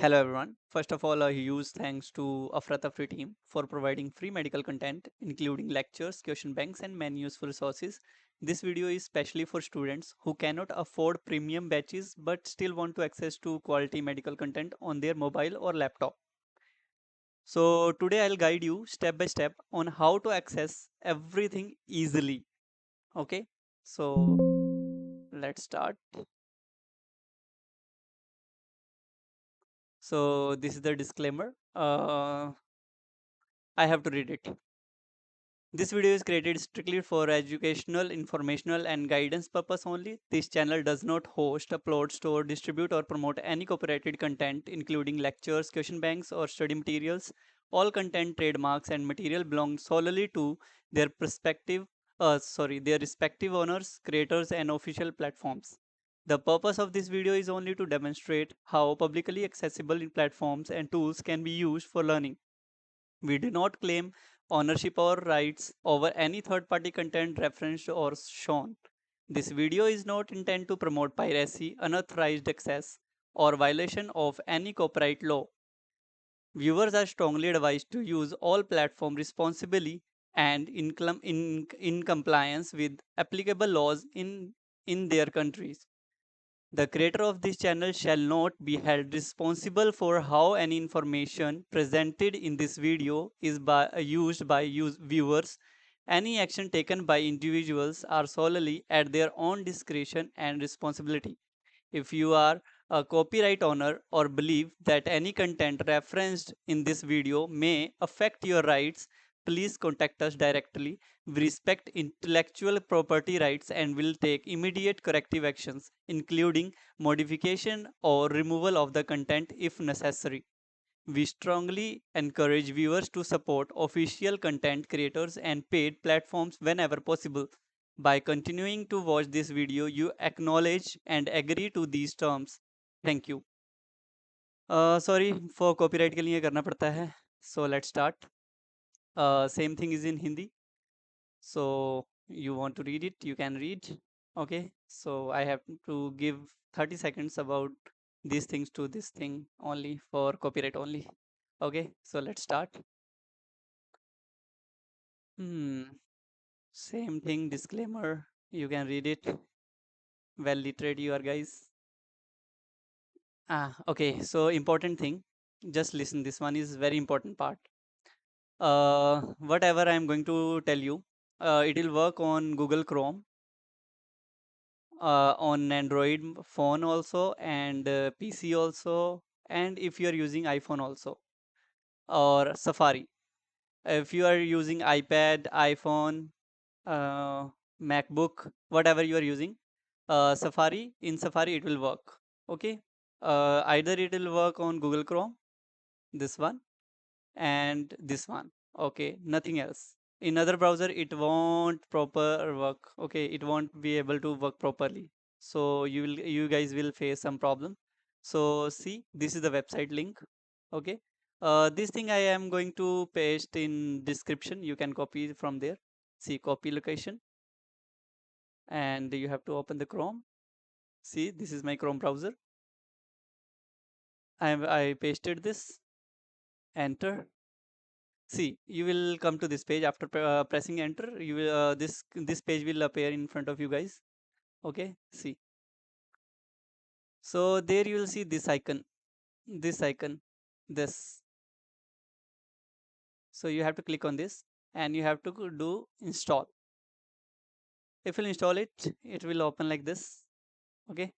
Hello everyone. First of all, a huge thanks to Afratafri team for providing free medical content, including lectures, question banks, and many useful resources. This video is specially for students who cannot afford premium batches but still want to access to quality medical content on their mobile or laptop. So today I'll guide you step by step on how to access everything easily. Okay, so let's start. So this is the disclaimer. I have to read it. This video is created strictly for educational, informational, and guidance purpose only. This channel does not host, upload, store, distribute, or promote any copyrighted content, including lectures, question banks, or study materials. All content, trademarks, and material belong solely to their their respective owners, creators, and official platforms. The purpose of this video is only to demonstrate how publicly accessible platforms and tools can be used for learning. We do not claim ownership or rights over any third-party content referenced or shown. This video is not intended to promote piracy, unauthorized access, or violation of any copyright law. Viewers are strongly advised to use all platforms responsibly and in compliance with applicable laws in their countries. The creator of this channel shall not be held responsible for how any information presented in this video is used by viewers. Any action taken by individuals are solely at their own discretion and responsibility. If you are a copyright owner or believe that any content referenced in this video may affect your rights, please contact us directly. We respect intellectual property rights and will take immediate corrective actions, including modification or removal of the content if necessary. We strongly encourage viewers to support official content creators and paid platforms whenever possible. By continuing to watch this video, you acknowledge and agree to these terms. Thank you. Sorry for copyright के लिए करना पड़ता है. So let's start. Same thing is in Hindi. So you want to read it, you can read. Okay. So I have to give 30 seconds about these things to this thing only for copyright only. Okay. So let's start. Same thing, disclaimer. You can read it. Well literate you are, guys. Okay. So important thing. Just listen. This one is very important part. Whatever I'm going to tell you, it will work on Google Chrome, on Android phone also, and PC also, and if you are using iPhone also, or Safari. If you are using iPad, iPhone, uh, MacBook, whatever you are using, in Safari it will work. Okay. Either it will work on Google Chrome, this one, and this one. Okay, nothing else. In other browser it won't proper work. Okay, it won't be able to work properly. So you guys will face some problem. So see, this is the website link. Okay. This thing I am going to paste in description. You can copy from there. See, copy location, and you have to open the Chrome. See, this is my Chrome browser. I pasted this. Enter. See, you will come to this page after pressing enter. You will this page will appear in front of you guys. Okay, see. So there you will see this icon, this icon, this. So you have to click on this, and you have to do install. If you install it, it will open like this. Okay.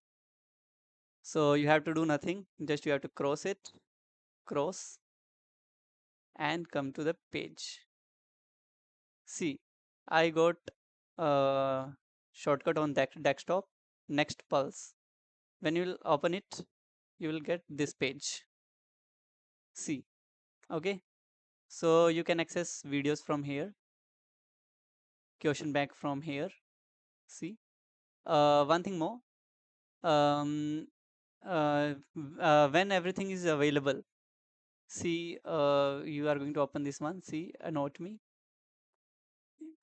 So you have to do nothing. Just you have to cross it, cross, and come to the page. See, I got shortcut on that desktop. Next pulse. When you will open it, you will get this page. See, okay. So you can access videos from here, question back from here. See, one thing more. Um, when everything is available, see, you are going to open this one. See, note me.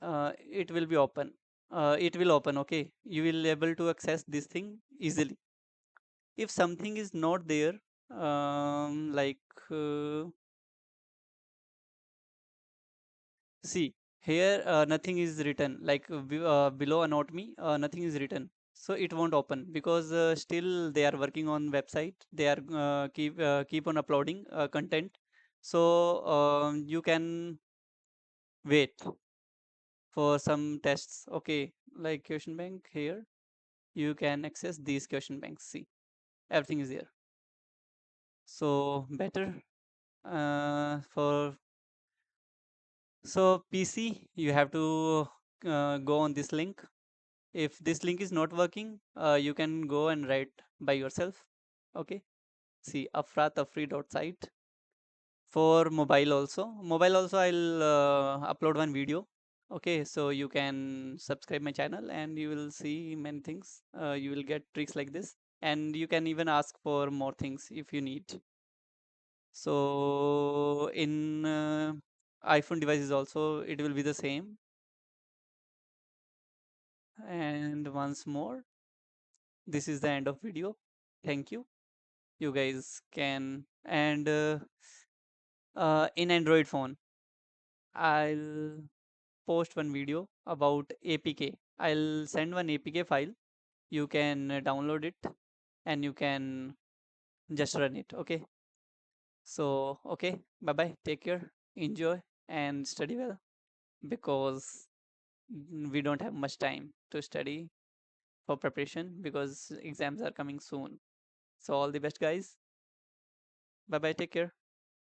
It will be open. It will open. Okay, you will able to access this thing easily. If something is not there, Like see here, nothing is written, like below anatomy, nothing is written, so it won't open because still they are working on website. They are keep on uploading content, so you can wait for some tests. Okay, like question bank here, you can access these question banks. See, everything is there. So better for so PC, you have to go on this link. If this link is not working, you can go and write by yourself. Okay, see afratafri.site. For mobile also I'll upload one video. Okay, so you can subscribe my channel and you will see many things. You will get tricks like this, and you can even ask for more things if you need. So in iPhone devices also it will be the same. And once more, this is the end of video. Thank you. You guys can, and in Android phone, I'll post one video about APK. I'll send one APK file. You can download it and you can just run it. Okay. So, okay. Bye bye. Take care. Enjoy and study well, because we don't have much time to study for preparation because exams are coming soon. So, all the best, guys. Bye bye. Take care.